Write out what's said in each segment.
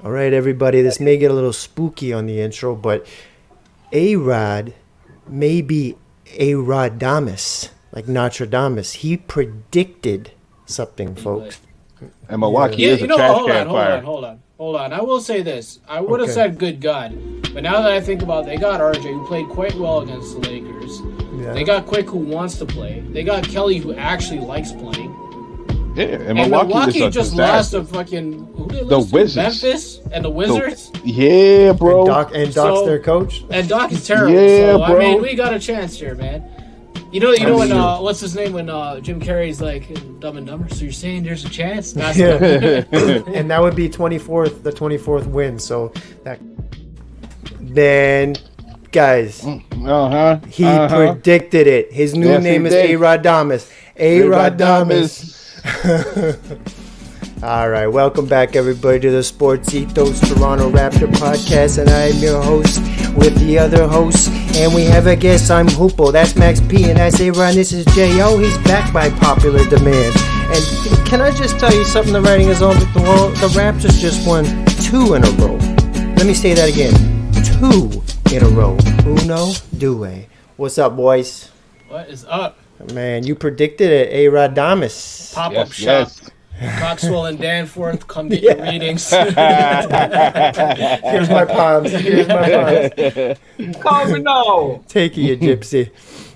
All right, everybody, this may get a little spooky on the intro, but A.Rod may be A.Rod-damus, like Nostradamus. He predicted something, folks. And Milwaukee is a trash can fire. Hold on. I will say this. I would have said good God. But now that I think about it, they got RJ, who played quite well against the Lakers. Yeah. They got Quik, who wants to play. They got Kelly, who actually likes playing. Yeah, and Milwaukee just lost to fucking the Wizards, Memphis, and the Wizards. Yeah, bro. And Doc's their coach. And Doc is terrible. Yeah, so, bro. I mean, we got a chance here, man. You know when what's his name when Jim Carrey's like Dumb and Dumber? So you're saying there's a chance? That's and that would be the 24th win. So that then. Guys, he predicted it. His new name is A.Rod-damus. A.Rod-damus. All right, welcome back, everybody, to the Sportsitos Toronto Raptor podcast, and I am your host with the other hosts, and we have a guest. I'm Hoopo. That's Max P, and that's A.Rod. This is J.O. He's back by popular demand. And can I just tell you something? The writing is on the wall. The Raptors just won 2 in a row. Let me say that again. 2 in a row. Uno, due. What's up, boys? What is up? Man, you predicted it. A.Rod-damus. Pop-up shop. Yes. Coxwell and Danforth, come get your readings. Here's my palms. Call me now. Take it, you gypsy.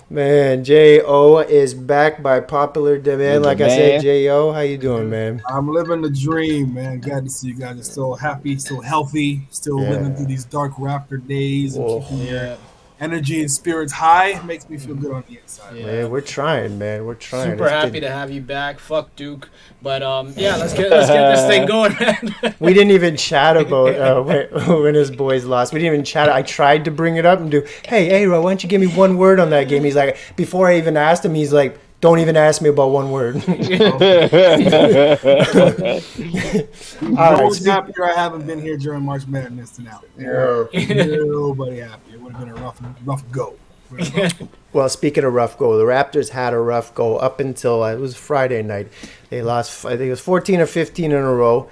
Man, J.O. is back by popular demand. Like I said, J.O., how you doing, man? I'm living the dream, man. Glad to see you guys are still happy, still healthy, still living through these dark Raptor days. And keeping your energy and spirits high. Makes me feel good on the inside. Yeah, man, we're trying, man. We're trying. Super happy to have you back. Fuck Duke. But, let's get this thing going, man. We didn't even chat about when his boys lost. We didn't even chat. I tried to bring it up and do, hey, A.Rod, why don't you give me one word on that game? He's like, before I even asked him, he's like, don't even ask me about one word. Always happier I haven't been here during March Madness than now. Nobody happy. It would have been a rough go. Well, speaking of rough go, the Raptors had a rough go up until it was Friday night. They lost, I think it was 14 or 15 in a row.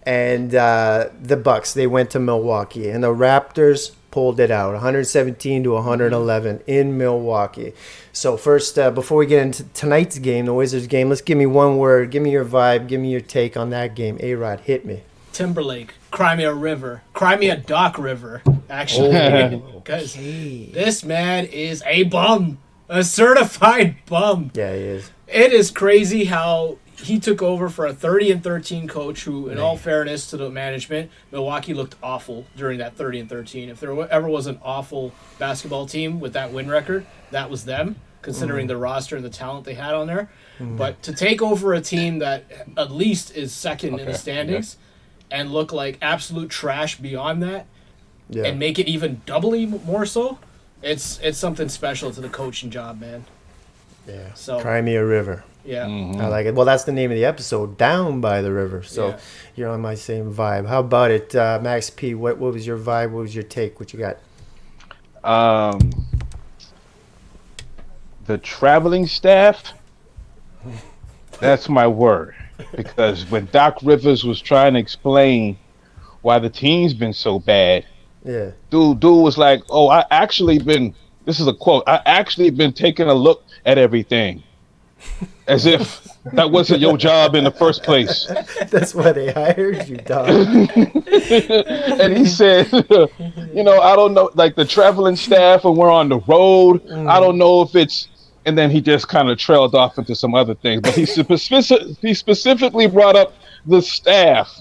And the Bucks, they went to Milwaukee. And the Raptors pulled it out, 117 to 111 in Milwaukee. So first, before we get into tonight's game, the Wizards game, let's give me one word. Give me your vibe. Give me your take on that game. A.Rod, hit me. Timberlake. Cry me a river. Cry me a Doc River, actually. Because this man is a bum. A certified bum. Yeah, he is. It is crazy how he took over for a 30-13 coach who, in all fairness to the management, Milwaukee looked awful during that 30-13. If there ever was an awful basketball team with that win record, that was them, considering the roster and the talent they had on there. But to take over a team that at least is second in the standings and look like absolute trash beyond that and make it even doubly more so, it's something special to the coaching job, man. Yeah. So Cry me a river. Yeah. I like it. Well, that's the name of the episode, Down by the River. So you're on my same vibe. How about it, Max P? What was your vibe? What was your take? What you got? The traveling staff, that's my word. Because when Doc Rivers was trying to explain why the team's been so bad, dude was like, oh, this is a quote, I actually been taking a look at everything. As if that wasn't your job in the first place. That's why they hired you, dog. And he said, I don't know, like the traveling staff when we're on the road, I don't know if it's, and then he just kind of trailed off into some other things. But he specifically brought up the staff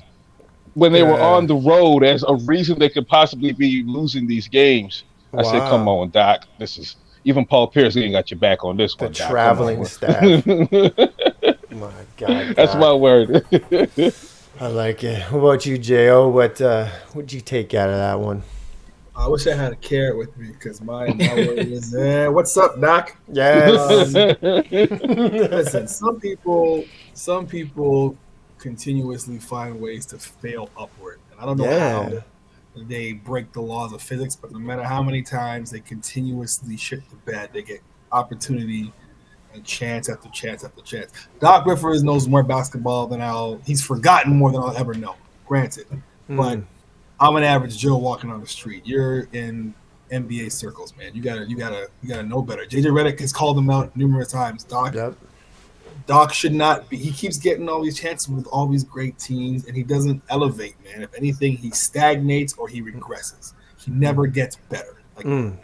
when they were on the road as a reason they could possibly be losing these games. I said, come on, Doc, this is... Even Paul Pierce ain't got your back on this one. The traveling staff. My God. That's my word. I like it. What about you, J.O.? What'd you take out of that one? I wish I had a carrot with me because my word is, what's up, Doc? Yes. Listen, some people continuously find ways to fail upward. And I don't know how they break the laws of physics, but no matter how many times they continuously shit the bed, they get opportunity and chance after chance after chance. Doc Rivers knows more basketball than he's forgotten more than I'll ever know, granted. But I'm an average Joe walking on the street. You're in NBA circles, man. You gotta know better. JJ Redick has called him out numerous times. Doc should not be. He keeps getting all these chances with all these great teams, and he doesn't elevate, man. If anything, he stagnates or he regresses. He never gets better,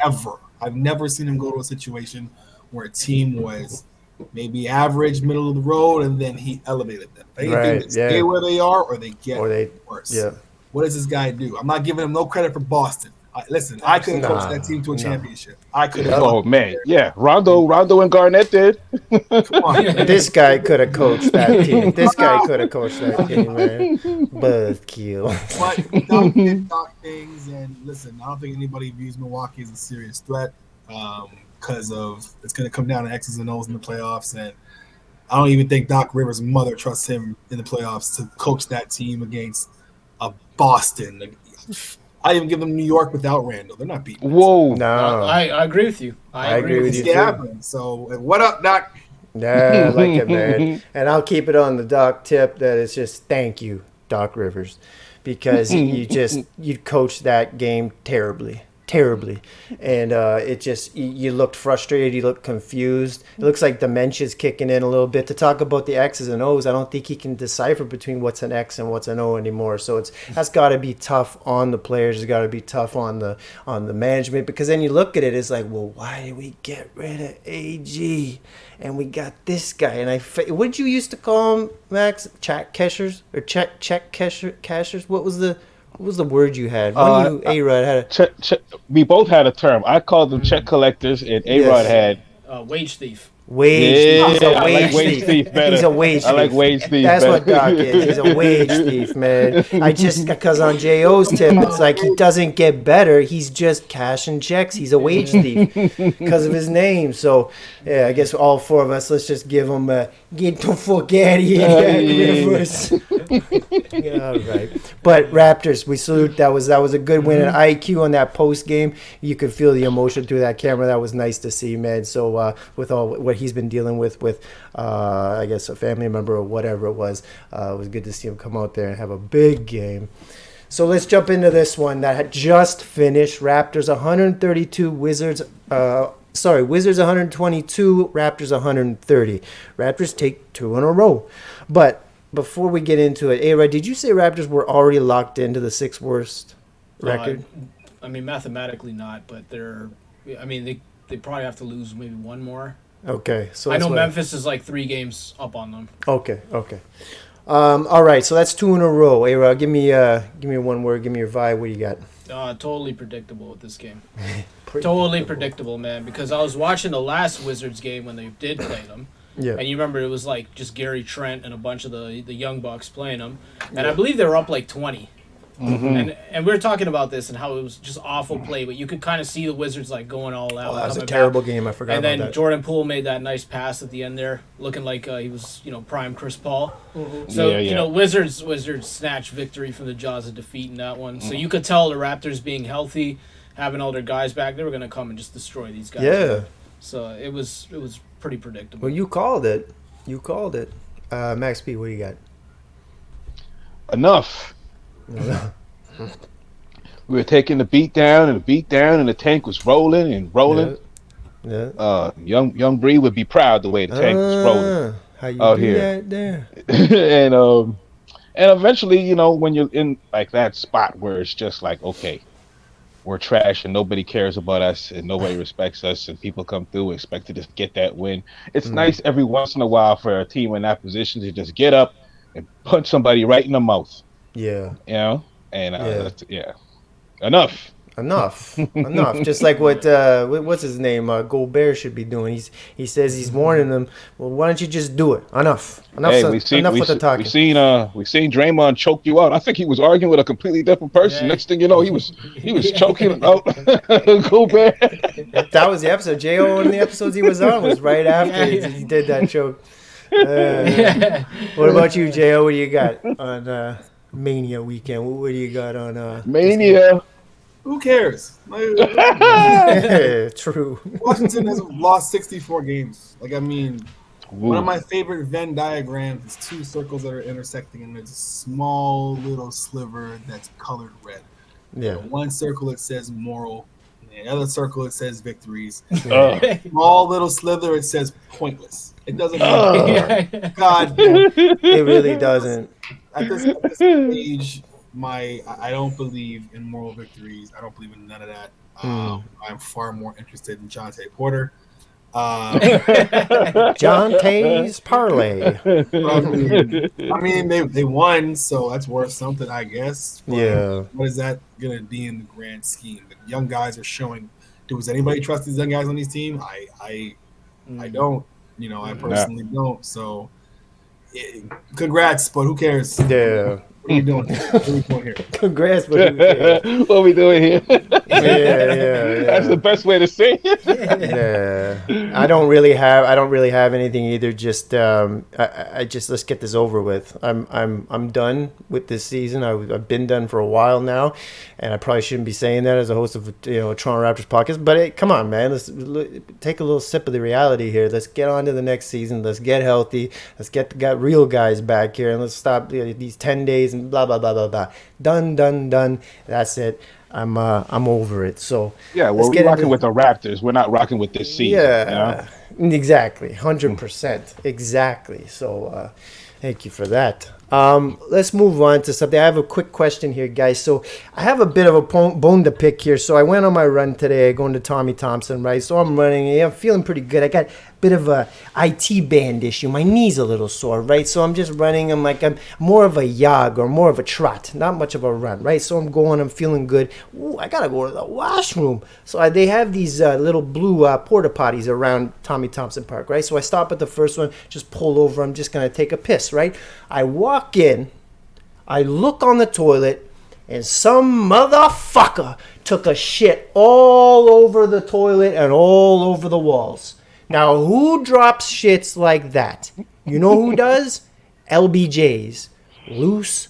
ever. I've never seen him go to a situation where a team was maybe average, middle of the road, and then he elevated them. If anything, they stay where they are or they get worse. Yeah. What does this guy do? I'm not giving him no credit for Boston. Listen, I could have coached that team to a championship. I could have. Oh man, yeah, Rondo and Garnett did. Come on, This guy could have coached that team. This guy could have coached that team, man. Buzzkill. But Doc did Doc things, and listen, I don't think anybody views Milwaukee as a serious threat because of it's going to come down to X's and O's in the playoffs, and I don't even think Doc Rivers' mother trusts him in the playoffs to coach that team against a Boston. I even give them New York without Randall. They're not beating. Whoa, No. I agree with you. I agree with you It's too. happening. So what up, Doc? Yeah, I like it, man. And I'll keep it on the Doc tip that it's just thank you, Doc Rivers, because you coached that game terribly. And it just, you looked frustrated, you looked confused. It looks like dementia's kicking in a little bit. To talk about the X's and O's, I don't think he can decipher between what's an X and what's an O anymore. So that's got to be tough on the players. It's got to be tough on the management, because then you look at it, it's like, well, why did we get rid of AG and we got this guy? And what did you used to call him, Max? Check cashers or check cashers? What was the word you had? A-Rod had we both had a term. I called them check collectors, and A-Rod had wage thief. He's a I wage like wage thief better. He's a wage thief. I like wage thief. That's better. what Doc is. He's a wage thief, man. Because on J.O.'s tip, it's like he doesn't get better. He's just cashing checks. He's a wage thief because of his name. So, yeah, I guess all four of us, let's just give him get the fuck out of here, Rivers. Yeah, all right. But Raptors, we salute. That was a good win. An IQ on that post game. You could feel the emotion through that camera. That was nice to see, man. So with all what he's been dealing with I guess a family member or whatever it was good to see him come out there and have a big game. So let's jump into this one that had just finished. Raptors 132, Wizards 122, Raptors 130. Raptors take 2 in a row. But before we get into it, A-Rod, did you say Raptors were already locked into the 6th worst record? I mean, mathematically not, but they probably have to lose maybe one more. Okay, so I know Memphis is like 3 games up on them. Okay. All right, so that's 2 in a row. A-Rod, give me one word, give me your vibe. What do you got? Totally predictable with this game. Totally predictable, man, because I was watching the last Wizards game when they did play them. Yeah. And you remember it was like just Gary Trent and a bunch of the young bucks playing them. And I believe they were up like 20. Mm-hmm. And we were talking about this and how it was just awful play, but you could kind of see the Wizards like going all out. Oh, that was a terrible game. I forgot about that. And then Jordan Poole made that nice pass at the end there, looking like he was, prime Chris Paul. Mm-hmm. So, Wizards snatched victory from the jaws of defeat in that one. Mm-hmm. So you could tell the Raptors being healthy, having all their guys back, they were going to come and just destroy these guys. Yeah. So it was pretty predictable. Well, you called it. Max P, what do you got? Enough. We were taking the beat down, and the tank was rolling. Yeah. Young Bree would be proud the way the tank was rolling. How you out do here. that there? and eventually, when you're in like that spot where it's just like, okay, we're trash and nobody cares about us and nobody respects us, and people come through and expect to just get that win. It's nice every once in a while for a team in that position to just get up and punch somebody right in the mouth. Yeah. Enough. Just like what what's his name, Gobert should be doing. He says he's warning them. Well, why don't you just do it? Enough with the talking. We seen Draymond choke you out. I think he was arguing with a completely different person. Next thing you know, he was choking out Gobert. That was the episode. J.O. one of the episodes he was on was right after he did that choke. What about you, J.O.? What do you got on Mania weekend? What do you got on Mania? Who cares? True. Washington has lost 64 games. One of my favorite Venn diagrams is 2 circles that are intersecting, and there's a small little sliver that's colored red. Yeah. In one circle it says moral. In the other circle it says victories. Uh, Small little slither it says pointless. It doesn't mean Uh, God. it really doesn't. At this age, I don't believe in moral victories. I don't believe in none of that. I'm far more interested in Jonte Porter. John Tay's parlay. I mean, they won, so that's worth something, I guess. But Yeah. what is that going to be in the grand scheme? The young guys are showing. Does anybody trust these young guys on these team? I don't. I personally don't. So, congrats, but who cares? Yeah. What are we doing? What are we doing here? Congrats, but what are we doing here? yeah. That's the best way to say it. Yeah. I don't really have anything either. Just I just let's get this over with. I'm done with this season. I've been done for a while now, and I probably shouldn't be saying that as a host of a Toronto Raptors podcast. But come on, man, let's take a little sip of the reality here. Let's get on to the next season. Let's get healthy. Let's get real guys back here, and let's stop these 10 days and blah blah blah blah blah. Done. That's it. I'm over it. So yeah, well, we're rocking with the Raptors. We're not rocking with this season. Yeah, exactly, 100%, exactly. So, thank you for that. Let's move on to something. I have a quick question here, guys. So I have a bit of a bone to pick here. So I went on my run today, going to Tommy Thompson, right? So I'm running. Yeah, I'm feeling pretty good. I got a bit of a IT band issue. My knee's a little sore, right? So I'm just running. I'm more of a jog or more of a trot, not much of a run, right? So I'm going. I'm feeling good. Ooh, I gotta go to the washroom. So they have these little blue porta potties around Tommy Thompson Park, right? So I stop at the first one, just pull over. I'm just gonna take a piss, right? I walk in, I look on the toilet, and some motherfucker took a shit all over the toilet and all over the walls. Now, who drops shits like that? You know who does? LBJs. Loose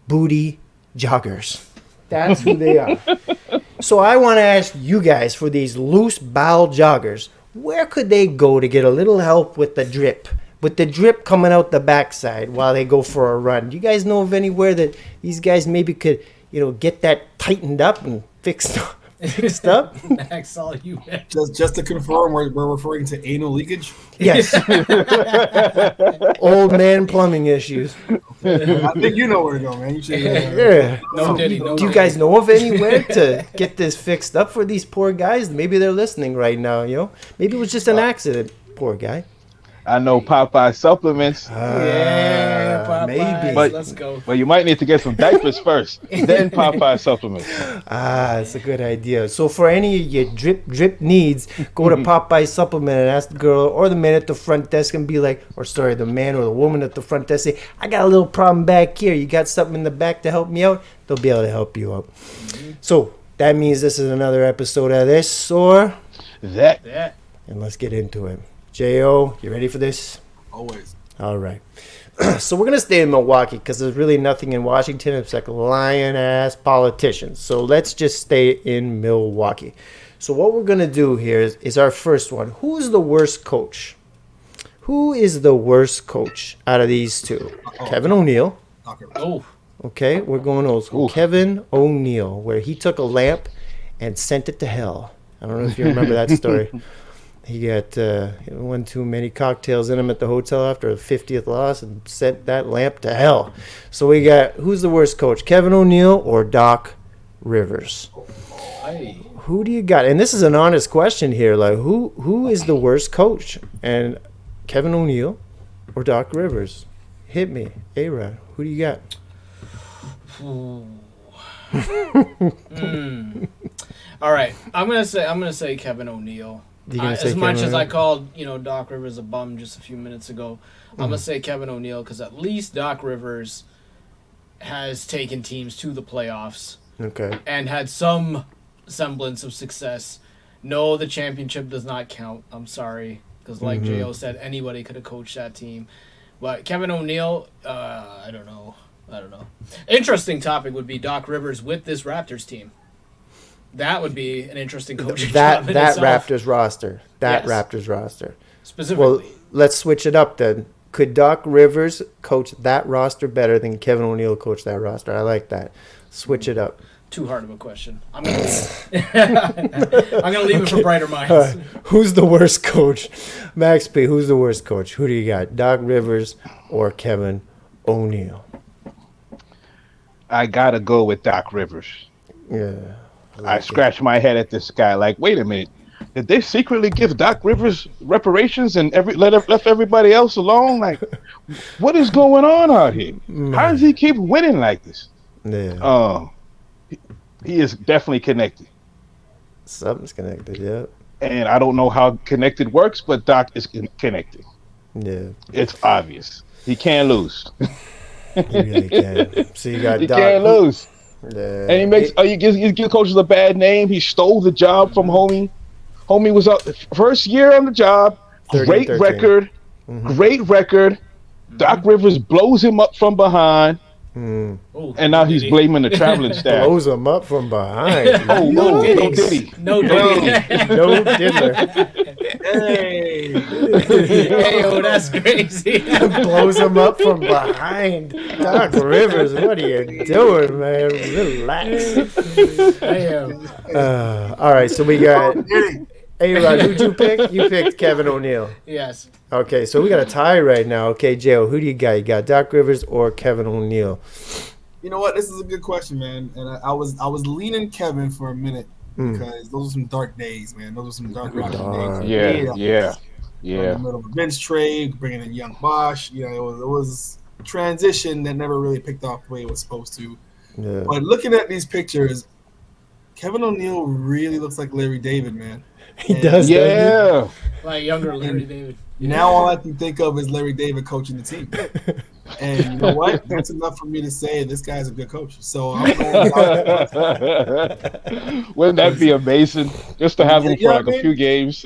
booty joggers. That's who they are. So I want to ask you guys, for these loose bowel joggers, where could they go to get a little help with the drip? With the drip coming out the backside while they go for a run. Do you guys know of anywhere that these guys maybe could, get that tightened up and fixed up? Max, all you man. Just to confirm, we're referring to anal leakage? Yes. Old man plumbing issues. I think you know where to go, man. You should. Yeah. Do you guys know of anywhere to get this fixed up for these poor guys? Maybe they're listening right now, Maybe it was just an accident, poor guy. I know Popeye supplements. Yeah, Popeyes. Maybe. Let's go. Well, you might need to get some diapers first, then Popeye supplements. That's a good idea. So for any of your drip needs, go to Popeye Supplement and ask the girl or the man at the front desk and be like, the man or the woman at the front desk, say, I got a little problem back here. You got something in the back to help me out? They'll be able to help you out. Mm-hmm. So that means this is another episode of this or that. And let's get into it. J.O., you ready for this? Always. All right. So we're going to stay in Milwaukee because there's really nothing in Washington except lion-ass politicians. So let's just stay in Milwaukee. So what we're going to do here is our first one. Who's the worst coach? Who is the worst coach out of these two? Kevin O'Neill. Oh. Okay, we're going old school. Ooh. Kevin O'Neill, where he took a lamp and sent it to hell. I don't know if you remember that story. He got one too many cocktails in him at the hotel after the 50th loss and sent that lamp to hell. So we got, who's the worst coach, Kevin O'Neill or Doc Rivers? Hey. Who do you got? And this is an honest question here. Like, who is the worst coach? And Kevin O'Neill or Doc Rivers? Hit me, A.Rod. Who do you got? All right, I'm gonna say Kevin O'Neill. As much as I called, Doc Rivers a bum just a few minutes ago, I'm going to say Kevin O'Neill because at least Doc Rivers has taken teams to the playoffs. Okay. And had some semblance of success. No, the championship does not count. I'm sorry. Because like J.O. said, anybody could have coached that team. But Kevin O'Neill, I don't know. Interesting topic would be Doc Rivers with this Raptors team. That would be an interesting coaching job in itself. Raptors roster. Raptors roster. Specifically. Well, let's switch it up then. Could Doc Rivers coach that roster better than Kevin O'Neill coach that roster? I like that. Switch it up. too hard of a question. I'm gonna leave it for brighter minds. Who's the worst coach? Max P, who's the worst coach? Who do you got? Doc Rivers or Kevin O'Neill? I gotta go with Doc Rivers. Yeah. I scratch my head at this guy. Like, wait a minute. Did they secretly give Doc Rivers reparations and left everybody else alone? Like, what is going on out here? How does he keep winning like this? Yeah. He is definitely connected. Something's connected, yeah. And I don't know how connected works, but Doc is connected. Yeah. It's obvious. He can't lose. He really can. So you got He Doc. can't lose. Yeah. And he makes he gives coaches a bad name. He stole the job from Homie. Homie was up first year on the job. Great record. Great record. Doc Rivers blows him up from behind. And now he's blaming the traveling staff. Blows him up from behind. No Diddy. No Diddy. No Diddler. Hey. Hey, oh, that's crazy. Blows him up from behind. Doc Rivers, what are you doing, man? Relax. All right, so we got A.Rod. Who'd you pick? You picked Kevin O'Neill. Yes. Okay, so we got a tie right now. Okay, J.O., who do you got? You got Doc Rivers or Kevin O'Neill? You know what? This is a good question, man. And I was leaning Kevin for a minute because those are some dark days, man. Those are some dark days. Yeah. In the middle of a bench trade, bringing in young Bosch. You know, it was a transition that never really picked off the way it was supposed to. Yeah. But looking at these pictures, Kevin O'Neill really looks like Larry David, man. He does. Yeah. Like younger Larry David. Now all I can think of is Larry David coaching the team. And you know what? That's enough for me to say this guy's a good coach. So I'm going Wouldn't that be amazing? Just to have him for like a few games.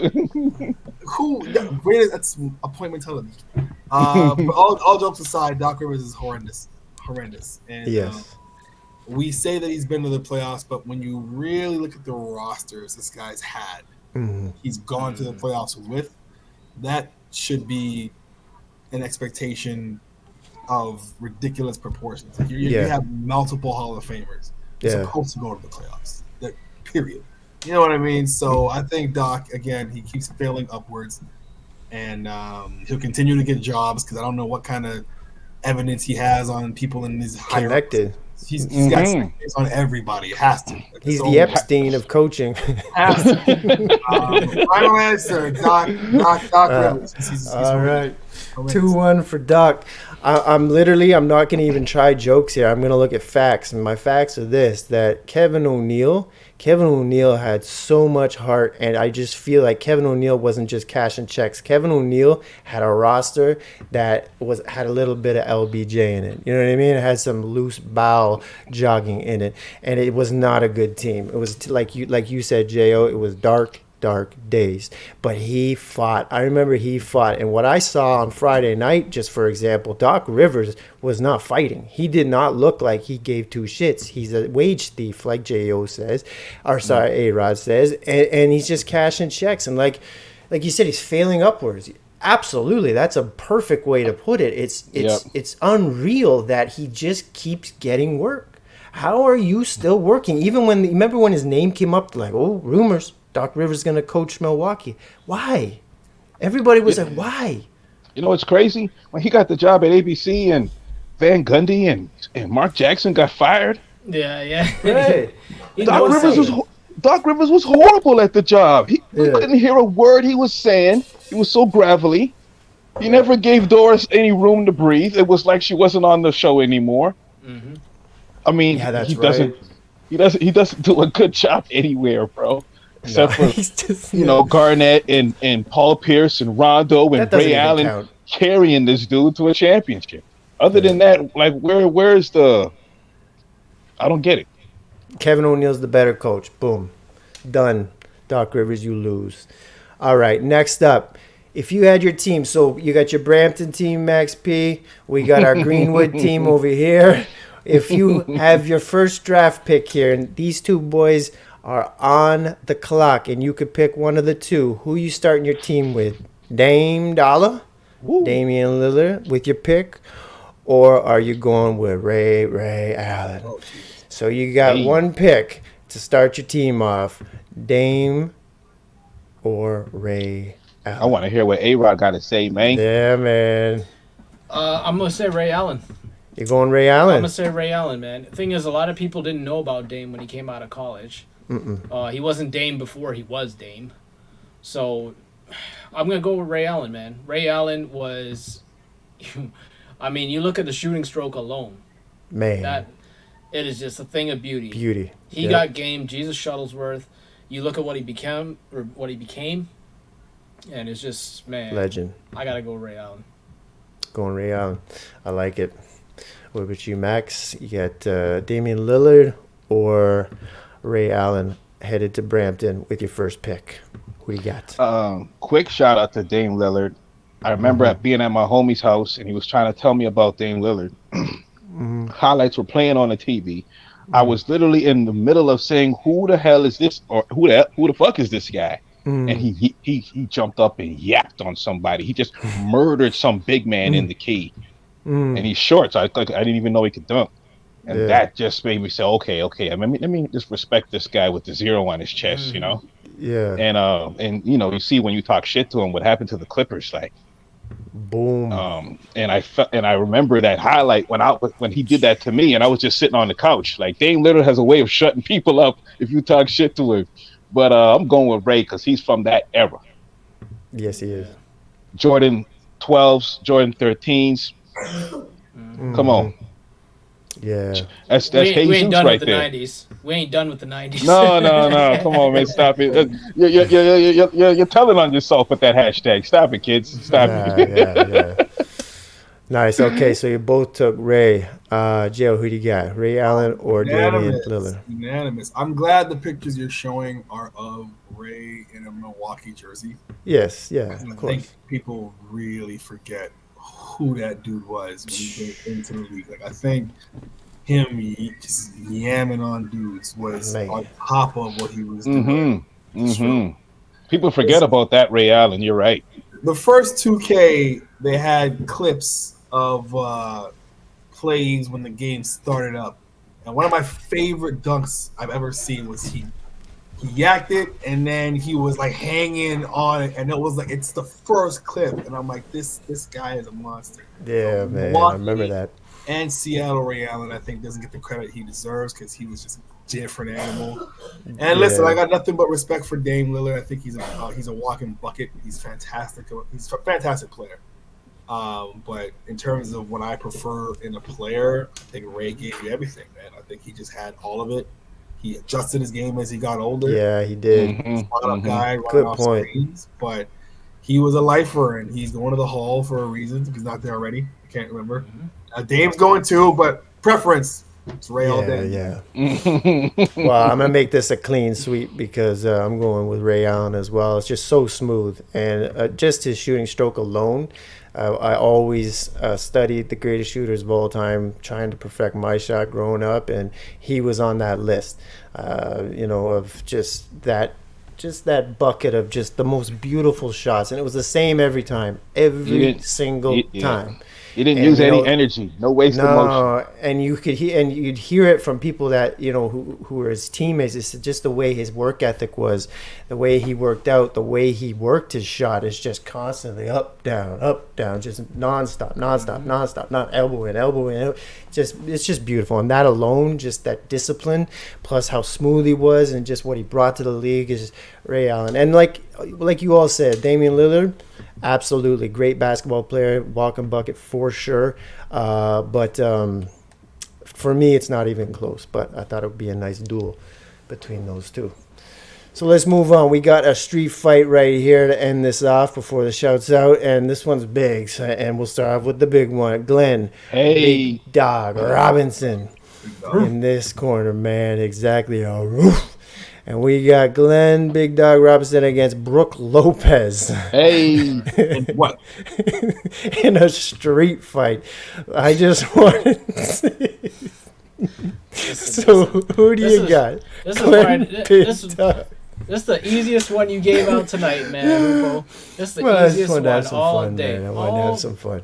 That's appointment television. But all jokes aside, Doc Rivers is horrendous. And Yes. we say that he's been to the playoffs, but when you really look at the rosters this guy's had, he's gone to the playoffs with, that should be an expectation of ridiculous proportions. Like you have multiple Hall of Famers. You're supposed to go to the playoffs. Period. You know what I mean? So I think Doc, again, he keeps failing upwards, and he'll continue to get jobs because I don't know what kind of evidence he has on people in his Connected. He's got experience on everybody. It has to. Like, he's the Epstein of coaching. Has to. Final answer, Doc Rivers. He's all right. 2-1 for Doc. I'm not going to even try jokes here. I'm going to look at facts. And my facts are this, that Kevin O'Neill had so much heart. And I just feel like Kevin O'Neill wasn't just cashing checks. Kevin O'Neill had a roster that had a little bit of LBJ in it. You know what I mean? It had some loose bowel jogging in it. And it was not a good team. It was, like you said, J.O., it was dark days, but he fought. I remember he fought, and what I saw on Friday night, just for example, Doc Rivers was not fighting. He did not look like he gave two shits. He's a wage thief, like J.O. says, or sorry, A.Rod says, and he's just cashing checks, and like you said, he's failing upwards. Absolutely, that's a perfect way to put it. It's unreal that he just keeps getting work. How are you still working? Even remember when his name came up, like, oh, rumors. Doc Rivers is going to coach Milwaukee. Why? Everybody was like, why? You know what's crazy? When he got the job at ABC and Van Gundy and Mark Jackson got fired. Yeah. Right. Doc Rivers was horrible at the job. We couldn't hear a word he was saying. He was so gravelly. He never gave Doris any room to breathe. It was like she wasn't on the show anymore. Mm-hmm. I mean, he doesn't do a good job anywhere, bro. Except for Garnett and Paul Pierce and Rondo and Ray Allen carrying this dude to a championship. Other than that, like where's the? I don't get it. Kevin O'Neill's the better coach. Boom, done. Doc Rivers, you lose. All right, next up. If you had your team, so you got your Brampton team, Max P. We got our Greenwood team over here. If you have your first draft pick here, and these two boys are on the clock, and you could pick one of the two, who you starting your team with? Dame Dollar, Damian Lillard with your pick, or are you going with Ray Allen? So you got Hey. one pick to start your team off. Dame or Ray Allen? I want to hear what A.Rod got to say, man. Yeah, man. I'm gonna say Ray Allen. You're going Ray I'm Allen? gonna say Ray Allen, man. The thing is, a lot of people didn't know about Dame when he came out of college. He wasn't Dame before he was Dame. So I'm gonna go with Ray Allen, man. Ray Allen was, I mean, you look at the shooting stroke alone. Man. That it is just a thing of beauty. Beauty. He got game. Jesus Shuttlesworth. You look at what he became, and it's just, man. Legend. I gotta go Ray Allen. Going Ray Allen. I like it. What about you, Max? You got Damian Lillard or Ray Allen headed to Brampton with your first pick. Who you got? Quick shout out to Dame Lillard. I remember being at my homie's house, and he was trying to tell me about Dame Lillard. Highlights were playing on the TV. I was literally in the middle of saying, "Who the hell is this?" or "Who the fuck is this guy?" And he jumped up and yapped on somebody. He just murdered some big man in the key, and he's short. So I didn't even know he could dunk, and that just made me say, "Okay, let me just respect this guy with the 0 on his chest," you know. Yeah. And you know, you see when you talk shit to him, what happened to the Clippers, like. Boom. And I remember that highlight when he did that to me, and I was just sitting on the couch. Like, Dame Lillard has a way of shutting people up if you talk shit to him. But I'm going with Ray because he's from that era. Yes, he is. Jordan 12s, Jordan 13s. Come on. Yeah. That's We ain't Jesus done right with the there. 90s. We ain't done with the 90s. No. Come on, man. Stop it. You're telling on yourself with that hashtag. Stop it, kids. Stop it. Yeah. Nice. Okay, so you both took Ray. Joe, who do you got? Ray Allen or Damian Lillard? Unanimous. I'm glad the pictures you're showing are of Ray in a Milwaukee jersey. Yes, yeah, I of course. think people really forget who that dude was when he came into the league. Like, I think him just yamming on dudes was on top of what he was doing. People forget about that Ray Allen. You're right. The first 2K, they had clips of plays when the game started up. And one of my favorite dunks I've ever seen was he yacked it, and then he was like hanging on it, and it was like it's the first clip, and I'm like, this guy is a monster. Yeah, man, Milwaukee I remember that. And Seattle Ray Allen, I think, doesn't get the credit he deserves because he was just a different animal. And listen, I got nothing but respect for Dame Lillard. I think he's a walking bucket. He's fantastic. He's a fantastic player. But in terms of what I prefer in a player, I think Ray gave you everything, man. I think he just had all of it. He adjusted his game as he got older. Yeah, he did. Spot-up guy, running Good off point. screens, but he was a lifer, and he's going to the Hall for a reason. If he's not there already, I can't remember. Dame's going too, but preference. It's Ray all day. Yeah. Well, I'm gonna make this a clean sweep because I'm going with Ray Allen as well. It's just so smooth, and just his shooting stroke alone. I always studied the greatest shooters of all time, trying to perfect my shot growing up, and he was on that list. Of just that bucket of just the most beautiful shots, and it was the same every time, every single time. He didn't use any energy, no wasted motion. And you'd hear it from people that who were his teammates. It's just the way his work ethic was, the way he worked out, the way he worked his shot is just constantly up, down, just nonstop, not elbow in. It's just beautiful, and that alone, just that discipline, plus how smooth he was, and just what he brought to the league is Ray Allen. And like you all said, Damian Lillard. Absolutely great basketball player, walking bucket for sure. But for me, it's not even close. But I thought it would be a nice duel between those two. So let's move on. We got a street fight right here to end this off before the shouts out. And this one's big. And we'll start off with the big one. Glenn, Big Dog Robinson in this corner, man. Exactly. And we got Glenn Big Dog Robinson against Brooke Lopez. Hey, what? In a street fight. I just wanted to see. So who do you got? This is the easiest one you gave out tonight, man, Hoopo. This is the easiest one all day. Man. I wanted to have some fun.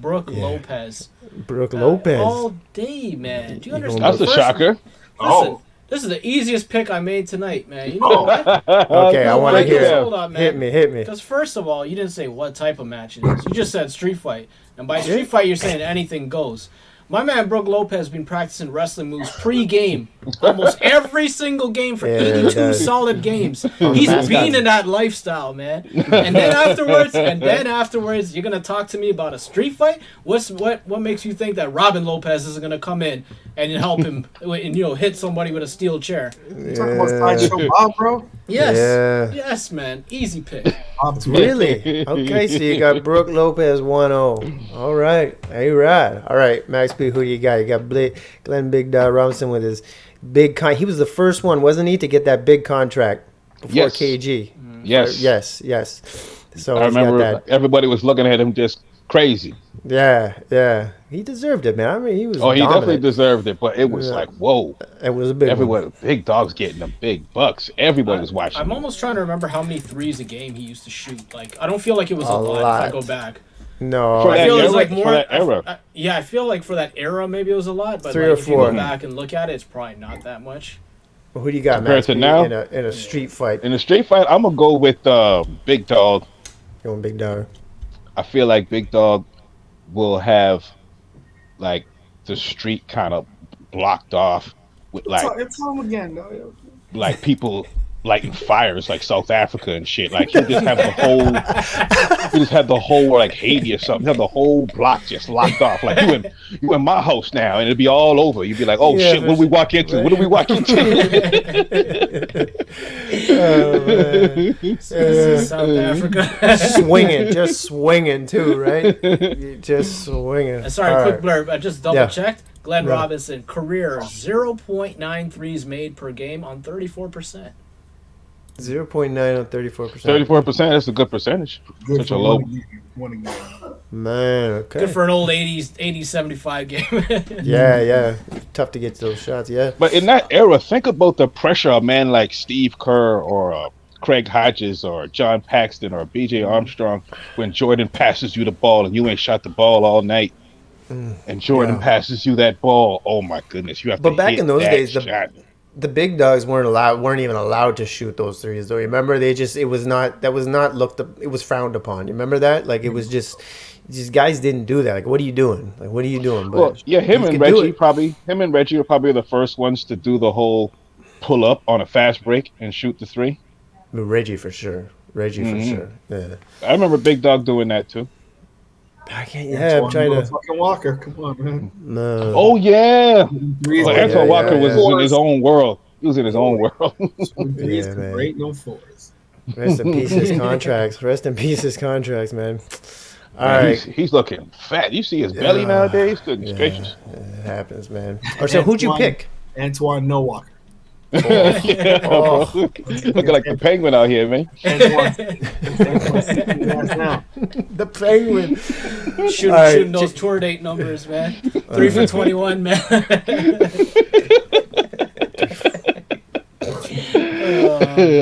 Brooke Lopez. Brooke Lopez. All day, man. Do you understand? That's a shocker. Listen, this is the easiest pick I made tonight, man. You know why? Okay, I want to hear it. Hold on, man. Hit me. Because first of all, you didn't say what type of match it is. You just said street fight. And by street fight, you're saying anything goes. My man Brook Lopez has been practicing wrestling moves pre-game, almost every single game for 82 solid games. He's been in that lifestyle, man. And then afterwards, you're gonna talk to me about a street fight. What makes you think that Robin Lopez is gonna come in and help him and hit somebody with a steel chair? You talking about Sideshow Bob, bro? Yes, man. Easy pick. Really? Okay, so you got Brook Lopez 1-0. All right, A.Rod. All right, Max P, who you got? You got Glenn Big Dog Robinson with his big he was the first one, wasn't he, to get that big contract before KG? Yes. So I remember everybody was looking at him just crazy. Yeah. He deserved it, man. I mean, he was. Oh, he dominant. definitely deserved it, but it was like, whoa! It was a big. Everyone, Big Dog's getting them big bucks. Everybody was watching. I'm almost trying to remember how many threes a game he used to shoot. Like, I don't feel like it was a lot if I go back. No, I feel it was like more. For that era. I feel like for that era, maybe it was a lot. But 3 like, or if 4. you go back and look at it, it's probably not that much. Well, who do you got, compared Max to P, now? in a street fight? In a street fight, I'm gonna go with Big Dog. Going Big Dog. I feel like Big Dog will have like the street kind of blocked off with It's home again, though. like people lighting fires like South Africa and shit. Like you just have the whole like Haiti or something. You have the whole block just locked off. Like you in my house now, and it'd be all over. You'd be like, oh shit, what do we walk into? Right. What do we walk into? Oh, man. South Africa. just swinging too, right? Just swinging. Sorry, quick blurb. I just double checked. Glenn Robinson, career 0.9 threes made per game on 34%. 0.9 on 34%. 34%, that's a good percentage. Good Such a low. Man, okay. Good for an old 80-75 game. Yeah. Tough to get to those shots, yeah. But in that era, think about the pressure a man like Steve Kerr or Craig Hodges or John Paxton or B.J. Armstrong, when Jordan passes you the ball and you ain't shot the ball all night, and Jordan passes you that ball. Oh my goodness, you have to. But back hit in those that days, shot. the big dogs weren't even allowed to shoot those threes, though. Remember, it was frowned upon. You remember that? Like, it was just guys didn't do that. Like, what are you doing? But well, yeah, him and Reggie are probably the first ones to do the whole pull up on a fast break and shoot the three. Reggie for sure. For sure. Yeah. I remember Big Dog doing that too. I can't. Yeah, I'm trying to. Fucking Walker, come on, man. No. Oh yeah. Antoine Walker was in his own world. He was in his own world. Great, no fours. Rest in peace, his contracts, man. All right. He's looking fat. You see his belly nowadays? Goodness gracious. It happens, man. So who'd you pick? Antoine No Walker. Looking like the penguin out here, man. The penguin. Shooting those tour date numbers, man. 3 for 21, man.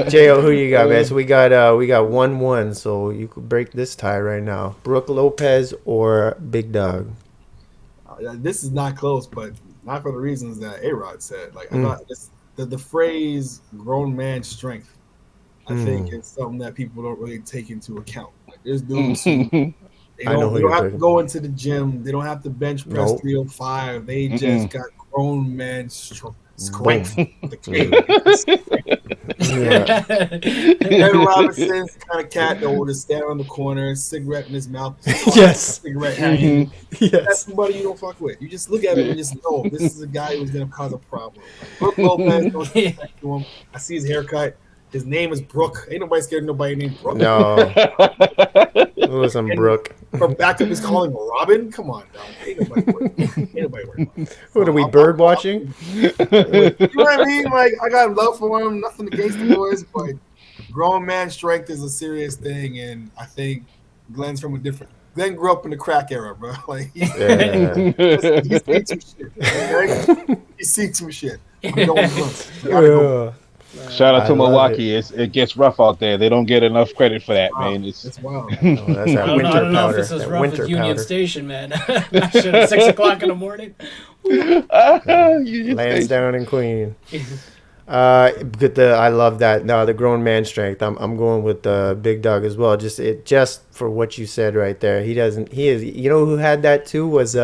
J.O., who you got, man? So we got 1-1, so you could break this tie right now. Brook Lopez or Big Dog? This is not close, but not for the reasons that A.Rod said. Like, I'm not just the phrase "grown man strength." I think it's something that people don't really take into account. Like, there's dudes who they don't have to go into the gym. They don't have to bench press 305. They just got grown man strength. Ed Robinson's the kind of cat that will just stand on the corner, cigarette in his mouth. Cigarette hanging. That's somebody you don't fuck with. You just look at him and just know this is a guy who's going to cause a problem. Like, Brook Lopez, don't respect to him. I see his haircut. His name is Brook. Ain't nobody scared of nobody named Brook. No. Listen, Brook. From back up, he's calling Robin. Come on, dog. Ain't nobody worried about it. What are we, bird watching? You know what I mean? Like, I got love for him. Nothing against the boys, but grown man strength is a serious thing, and I think Glenn's from a different. Glenn grew up in the crack era, bro. Like, he's seen some shit. Okay? He's seen some shit. Shout out to Milwaukee. It gets rough out there. They don't get enough credit for that, man. It's wild. That's that winter powder. I don't know if it's as rough as Union Station, man. That shit at 6 o'clock in the morning. Lansdowne and Queen. I love that. No, the grown man strength. I'm going with the big dog as well. Just for what you said right there. He is. You know who had that too was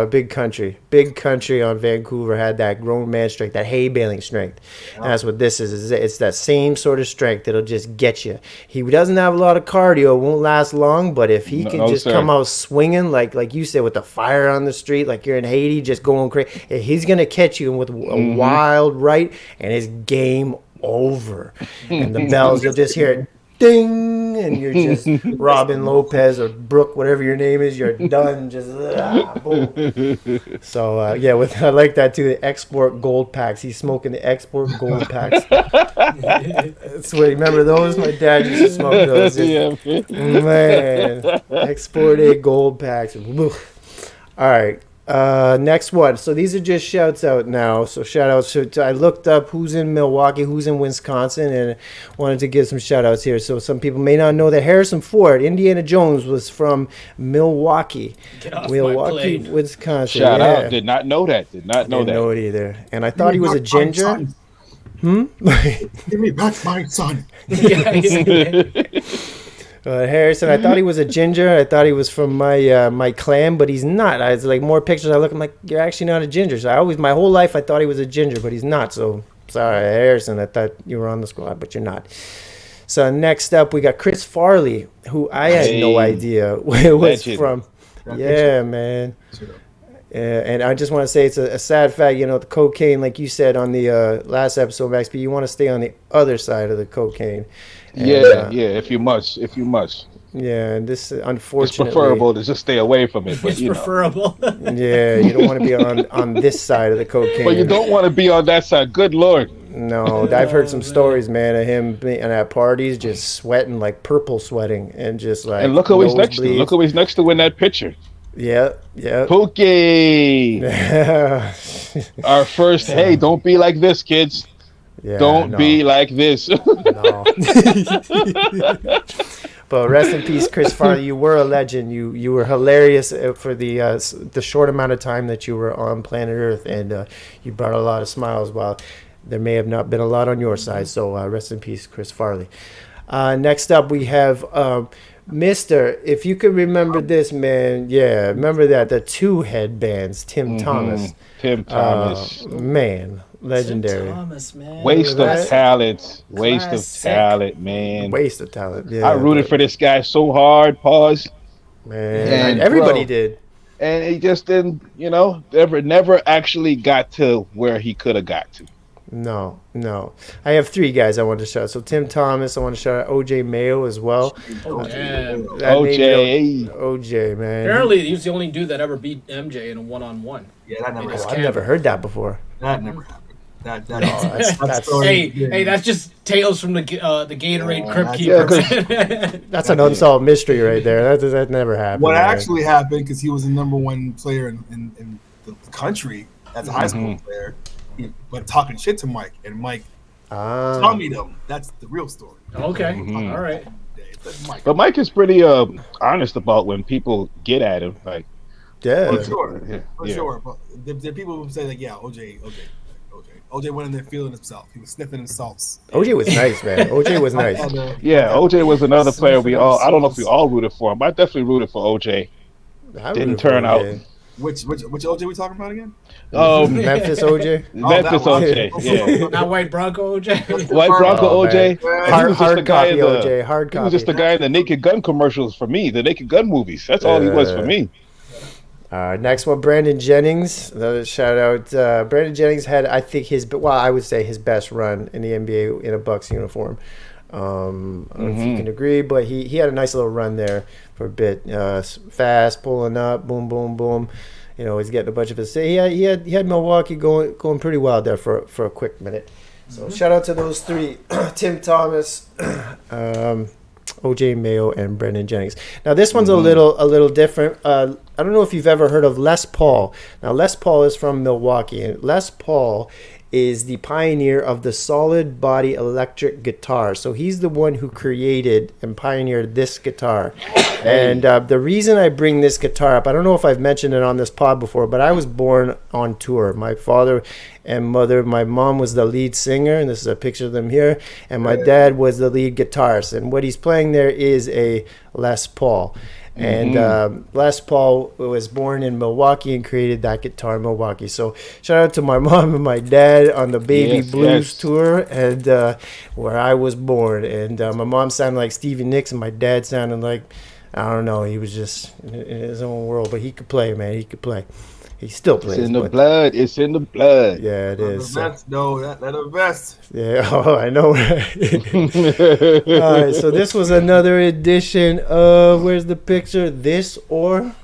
big country on Vancouver had that grown man strength, that hay baling strength. And that's what this is. It's that same sort of strength that'll just get you. He doesn't have a lot of cardio, won't last long, but if he can come out swinging like you said, with the fire on the street, like you're in Haiti, just going crazy, he's gonna catch you with a wild right, and it's game over. And the bells, you'll just hear it. Ding, and you're just Robin Lopez or Brooke, whatever your name is. You're done. Just boom. So I like that too. The export gold packs. He's smoking the export gold packs. Sweet. Remember those? My dad used to smoke those. Man, export a gold packs. All right. Next one. So these are just shouts out now. So shout outs to, I looked up who's in Milwaukee, who's in Wisconsin, and wanted to give some shout outs here. So some people may not know that Harrison Ford, Indiana Jones, was from Milwaukee, Wisconsin. Shout out. Did not know that. Didn't know it either. And I thought he was a ginger. Give me back my son. Harrison, I thought he was a ginger. I thought he was from my clan, but he's not. I was like, more pictures I look, I'm like, you're actually not a ginger. So my whole life I thought he was a ginger, but he's not. So sorry, Harrison, I thought you were on the squad, but you're not. So next up, we got Chris Farley, who I had no idea where it was from. Yeah, man. And I just want to say it's a sad fact, the cocaine, like you said on the last episode, Max, but you want to stay on the other side of the cocaine. And, if you must. Yeah, and this unfortunately, it's preferable to just stay away from it. But it's preferable. Yeah, you don't want to be on this side of the cocaine. But you don't want to be on that side. Good Lord. No, I've heard some stories, man, of him being at parties, just sweating, like purple sweating, and just like. And look who he's next to. Look who he's next to in that picture. Yeah. Pookie. Our first. Hey, don't be like this, kids. Yeah, don't be like this. No. But rest in peace, Chris Farley. You were a legend. You were hilarious for the short amount of time that you were on planet Earth, and you brought a lot of smiles. While there may have not been a lot on your side. So rest in peace, Chris Farley. Next up, we have Mr. If you could remember this, man. Yeah, remember that the two headbands, Tim Thomas. Tim Thomas, man. Legendary. Tim Thomas, man. Waste of talent, man. Waste of talent. Yeah, I rooted for this guy so hard. Pause. Man, and everybody did. And he just didn't, never actually got to where he could have got to. No. I have three guys I want to shout out. So Tim Thomas, I want to shout out OJ Mayo as well. OJ, man. Apparently, he was the only dude that ever beat MJ in a one-on-one. Yeah, that never happened. I've never heard that before. That never happened. That's that's just tales from the Gatorade Crypt Keeper. That's an unsolved mystery right there. That never happened. What actually happened, because he was the number one player in the country as a high school player, but talking shit to Mike, and Mike tummied him. That's the real story. Okay, all right. But Mike is pretty honest about when people get at him. Like, yeah, for sure. But there are people who say like, yeah, OJ went in there feeling himself. He was sniffing his salts. OJ was nice, man. OJ was nice. OJ was another player I don't know if we all rooted for him, but I definitely rooted for OJ. Didn't turn out. Which OJ we talking about again? Memphis OJ? Memphis OJ, yeah. Not White Bronco OJ? White Bronco OJ. Hard copy OJ. Hard copy. He was just the guy in the Naked Gun commercials for me, the Naked Gun movies. That's all he was for me. Next one, Brandon Jennings. Another shout out. Brandon Jennings had, I think, I would say his best run in the NBA in a Bucks uniform. I don't know if you can agree, but he had a nice little run there for a bit. Fast, pulling up, boom, boom, boom. He's getting a bunch of his. He had Milwaukee going pretty well there for a quick minute. So shout out to those three: Tim Thomas, OJ Mayo, and Brandon Jennings. Now this one's a little different. I don't know if you've ever heard of Les Paul. Now Les Paul is from Milwaukee, and Les Paul is the pioneer of the solid body electric guitar. So he's the one who created and pioneered this guitar. And the reason I bring this guitar up, I don't know if I've mentioned it on this pod before, but I was born on tour. My father and mother, my mom was the lead singer, and this is a picture of them here, and my dad was the lead guitarist. And what he's playing there is a Les Paul. And Les Paul was born in Milwaukee and created that guitar in Milwaukee. So shout out to my mom and my dad on the Baby Blues tour, and where I was born. And my mom sounded like Stevie Nicks, and my dad sounded like, I don't know, he was just in his own world. But he could play, man. He could play. He still plays. It's in the blood. It's in the blood. Yeah, it is. That's the best. Yeah, oh, I know. All right, so this was another edition of, where's the picture? This or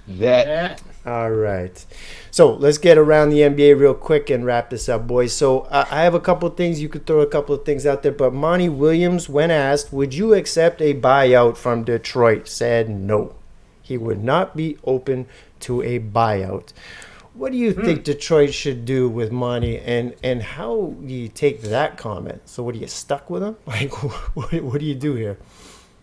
that. All right. So let's get around the NBA real quick and wrap this up, boys. So I have a couple of things. You could throw a couple of things out there. But Monty Williams, when asked, would you accept a buyout from Detroit, said no. He would not be open to a buyout. What do you think Detroit should do with Monty, and how do you take that comment? So what, are you stuck with him? Like, what do you do here?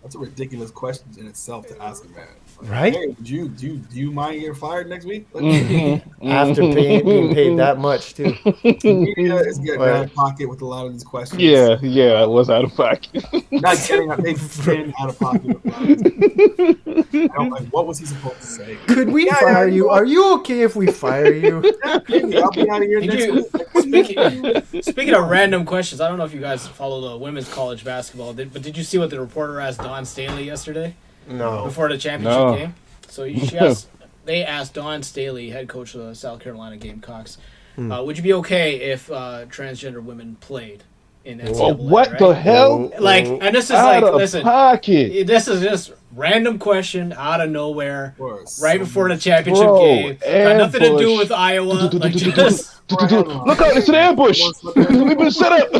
That's a ridiculous question in itself to ask a man. Like, Right? Hey, do you mind getting fired next week? After being paid that much, too. The media is getting out of pocket with a lot of these questions. Yeah, it was out of pocket. Not getting out of pocket with a lot of these questions. What was he supposed to say? Could we fire you? Are you okay if we fire you? I'll be out of here next week. Speaking of random questions, I don't know if you guys follow the women's college basketball, but did you see what the reporter asked Dawn Staley yesterday? No. Before the championship game? So they asked Dawn Staley, head coach of the South Carolina Gamecocks, would you be okay if transgender women played in NCAA? What the hell? Like, and this is out like, of listen, pocket. this is just random question out of nowhere, course. right before the championship Bro, game. Got nothing to do ambush. with Iowa. Like, just, Look out, it's an ambush. We've been set up.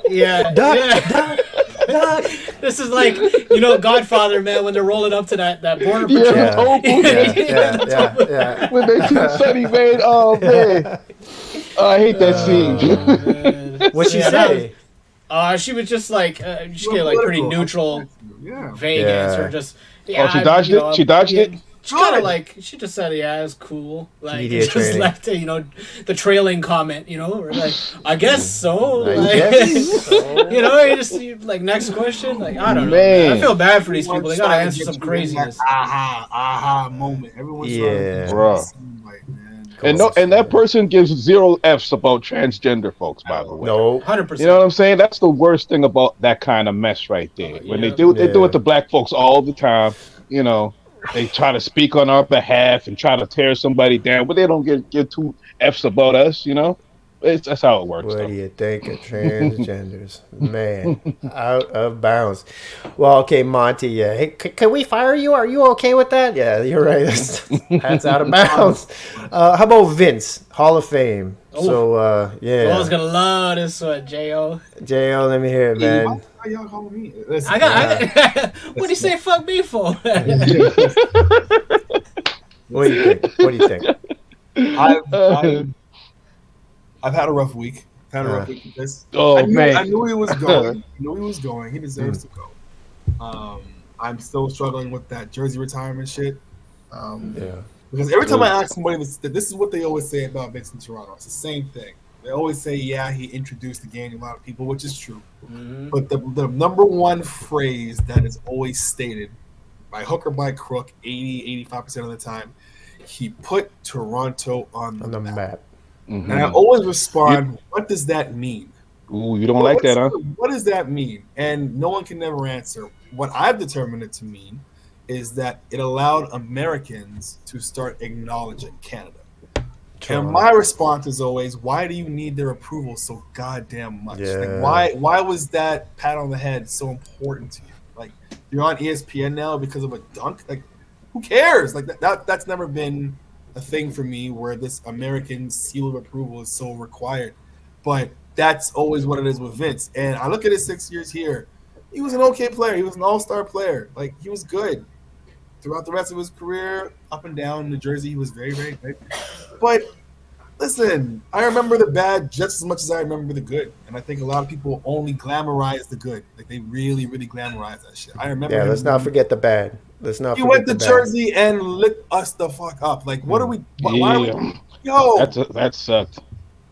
yeah. Duck. This is like, Godfather, man, when they're rolling up to that border patrol. Yeah, toll booth. Yeah. When they see the sunny man, oh man. I hate that scene. What'd she say? She was just like, she gave like pretty neutral, vague answer. Just She dodged it? She dodged it? She kind of like, she just said, yeah, it's cool. Like, Media just training. left it, the trailing comment, or like, I guess so. I Like, guess so. like, next question. Like, I don't know. Man. Man. I feel bad for these people. They got to answer some craziness. That aha moment. Everyone's Yeah. Bro. And that person gives 0 F's about transgender folks, by the way. No. 100%. You know what I'm saying? That's the worst thing about that kind of mess right there. When they do it to black folks all the time. They try to speak on our behalf and try to tear somebody down, but they don't give 2 F's about us. That's how it works. What do you think of transgenders? Man, out of bounds. Well, okay, Monty. Yeah, hey, can we fire you? Are you okay with that? Yeah, you're right. That's out of bounds. How about Vince, Hall of Fame? So, yeah. Joel's gonna love this one, J.O. J.O., let me hear it, man. Why y'all calling me? Listen, I got. What do you say? Fuck me for? What do you think? I've had a rough week. With this. Oh, man. I knew he was going. He deserves to go. I'm still struggling with that jersey retirement shit. Because every time I ask somebody this is what they always say about Vince in Toronto. It's the same thing. They always say, yeah, he introduced the game to a lot of people, which is true. Mm-hmm. But the number one phrase that is always stated by hook or by crook 85% of the time, he put Toronto on the map. Mm-hmm. And I always respond, what does that mean? Ooh, you don't like that, huh? What does that mean? And no one can never answer. What I've determined it to mean is that it allowed Americans to start acknowledging Canada. And my response is always, why do you need their approval so goddamn much? Yeah. Like, why was that pat on the head so important to you? Like, you're on ESPN now because of a dunk? Like, who cares? Like, that's never been a thing for me where this American seal of approval is so required. But that's always what it is with Vince. And I look at his 6 years here. He was an okay player. He was an all-star player. Like, he was good. Throughout the rest of his career, up and down in New Jersey, he was very, very good. But Listen, I remember the bad just as much as I remember the good, and I think a lot of people only glamorize the good. Like they really, really glamorize that shit. I remember Yeah, him. let's not forget the bad. Let's not He forget went the to bad. Jersey and lit us the fuck up. Like, what are we? Why are we? Yeah, Yo, that sucked.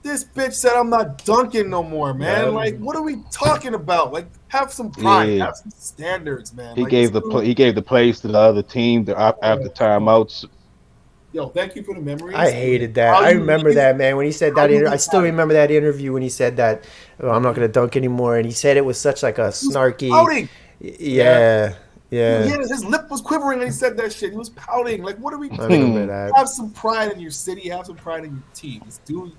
this bitch said I'm not dunking no more, man. Yeah. Like, what are we talking about? Like, have some pride, Yeah, have some standards, man. he Like, this gave the dude, he gave the plays to the other team after timeouts. yo, thank you for the I memories. hated that. How I you remember leave- that, man. When he said how that, you I leave still that? remember that interview when he said that, "Oh, I'm not going to dunk anymore," and he said it was such like a He was snarky. pouting. Yeah, yeah. His lip was quivering when he said that shit. He was pouting. Like, what are we I doing? remember that. Have some pride in your city. Have some pride in your team. This dude,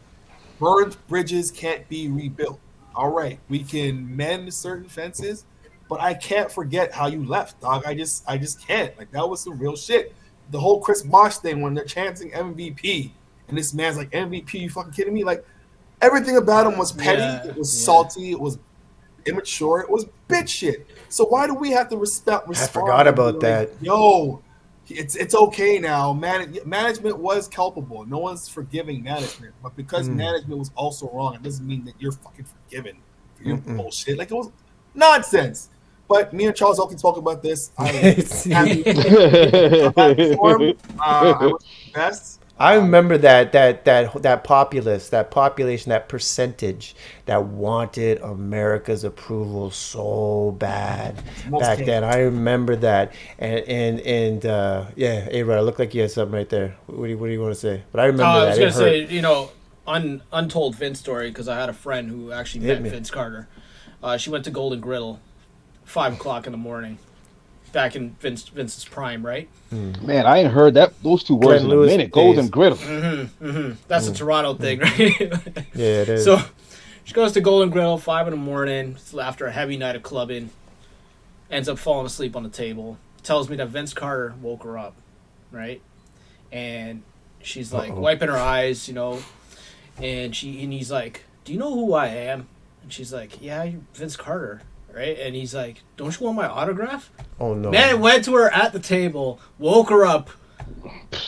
burned bridges can't be rebuilt. All right, we can mend certain fences, but I can't forget how you left, dog. I just can't. Like that was some real shit. The whole Chris Bosh thing when they're chanting MVP, and this man's like MVP. You fucking kidding me? Like everything about him was petty. Yeah, It was yeah. salty. It was immature. It was bitch shit. So why do we have to respond? forgot and be about that. Yo, it's okay now. Management was culpable. No one's forgiving management, but because management was also wrong, it doesn't mean that you're fucking forgiven for your bullshit. Like it was nonsense. But me and Charles Oakley spoke about this. I happy for him. I wish him the best. I remember that population, that percentage that wanted America's approval so bad Most back came. then. I remember that, and yeah, A-Rod, it looked like you had something right there. What do you want to say? But I remember I that. was gonna It hurt. say, untold Vince story because I had a friend who actually Hit met me. Vince Carter. She went to Golden Griddle, 5:00 in the morning, back in Vince's prime, right? Man, I ain't heard those two words in a Lewis minute. Golden days. griddle. That's a Toronto thing, right? Yeah, it is. So she goes to Golden Griddle, 5 in the morning, after a heavy night of clubbing, ends up falling asleep on the table. Tells me that Vince Carter woke her up, right? And she's like wiping her eyes, and he's like, "Do you know who I am?" And she's like, "Yeah, you're Vince Carter." Right? And he's like, "Don't you want my autograph?" Oh no. Man went to her at the table, woke her up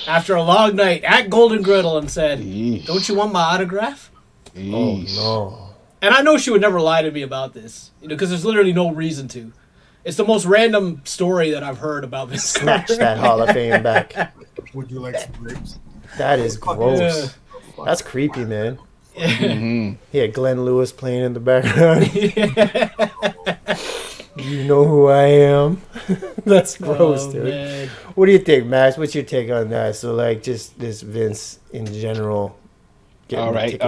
after a long night at Golden Griddle and said, Yeesh. "Don't you want my autograph?" Oh Yeesh. no. And I know she would never lie to me about this, because there's literally no reason to. It's the most random story that I've heard about Vince Snatch Carter. that Hall of Fame back. Would you like some grapes? That is gross. Yeah. That's creepy, man. Mhm. He had Glenn Lewis playing in the background. You know who I am? That's gross, Oh, dude. man. What do you think, Max? What's your take on that? So, like, just this Vince in general. getting All the right. ticket.